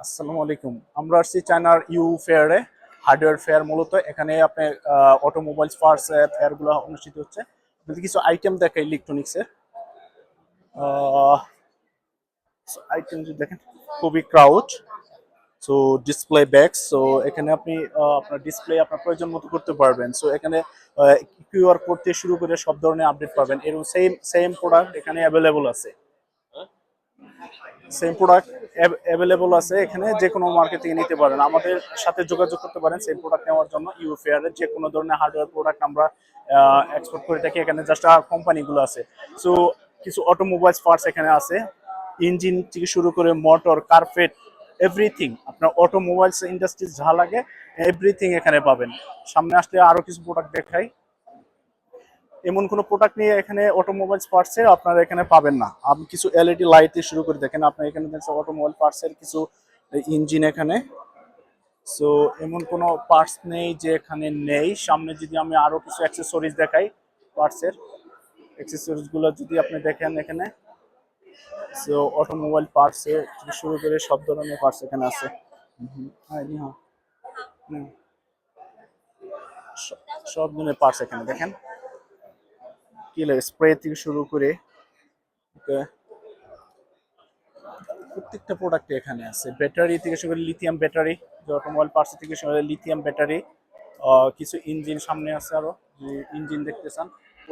আসসালামু আলাইকুম। আমরা আসছি চায়নার ফেয়ারে, হার্ডওয়্যার ফেয়ার। মূলত এখানে আপনি অটোমোবাইলস পার্টস ফেয়ারগুলো অনুষ্ঠিত হচ্ছে। যদি কিছু আইটেম দেখে ইলেকট্রনিক্সের আইটেম যদি দেখেন, খুবই crowd. So display bags, so এখানে আপনি আপনার ডিসপ্লে আপনার প্রয়োজন মতো করতে পারবেন। সো এখানে কিউআর কোড থেকে শুরু করে সব ধরনের আপডেট পাবেন। এরকম সেম সেম প্রোডাক্ট এখানে অ্যাভেলেবল আছে। সেম প্রোডাক্ট অ্যাভেলেবল আছে এখানে, যে কোনো মার্কেট থেকে নিতে পারেন। আমাদের সাথে যোগাযোগ করতে পারেন সেম প্রোডাক্ট নেওয়ার জন্য। ফেয়ারের যে কোনো ধরনের হার্ডওয়্যার প্রোডাক্ট আমরা এক্সপোর্ট করে থাকি। এখানে জাস্ট কোম্পানিগুলো আছে। সো কিছু অটোমোবাইলস পার্টস এখানে আছে, ইঞ্জিন থেকে শুরু করে মোটর, কার্পেট, এভরিথিং। আপনার অটোমোবাইলস ইন্ডাস্ট্রি যা লাগে এভরিথিং এখানে পাবেন। সামনে আসলে আরো কিছু প্রোডাক্ট দেখাই। এমন কোনো প্রোডাক্ট নিয়ে এখানে অটোমোবাইলস পার্টসে আপনারা এখানে পাবেন না। আপনি কিছু এলইডি লাইট দিয়ে শুরু করে দেখেন, আপনার এখানে দেখছেন অটোমোবাইল পার্টসের কিছু ইঞ্জিন এখানে। সো এমন কোনো পার্টস নেই যে এখানে নেই। সামনে যদি আমি আরো কিছু অ্যাক্সেসরিজ দেখাই, পার্টসের অ্যাক্সেসরিজ গুলো যদি আপনি দেখেন এখানে, সো অটোমোবাইল পার্টসে শুরু করে সব ধরনের পার্টস এখানে আছে। হ্যাঁ, হ্যাঁ, সব ধরনের পার্টস এখানে দেখেন। কি লাগে, স্প্রে থেকে শুরু করে প্রত্যেকটা প্রোডাক্ট এখানে আছে। ব্যাটারি থেকে শুরু করে লিথিয়াম ব্যাটারি, যে অটোমোবাইল পার্টস থেকে শুরু করে লিথিয়াম ব্যাটারি। কিছু ইঞ্জিন সামনে আছে, আরো ইঞ্জিন দেখতেছেন।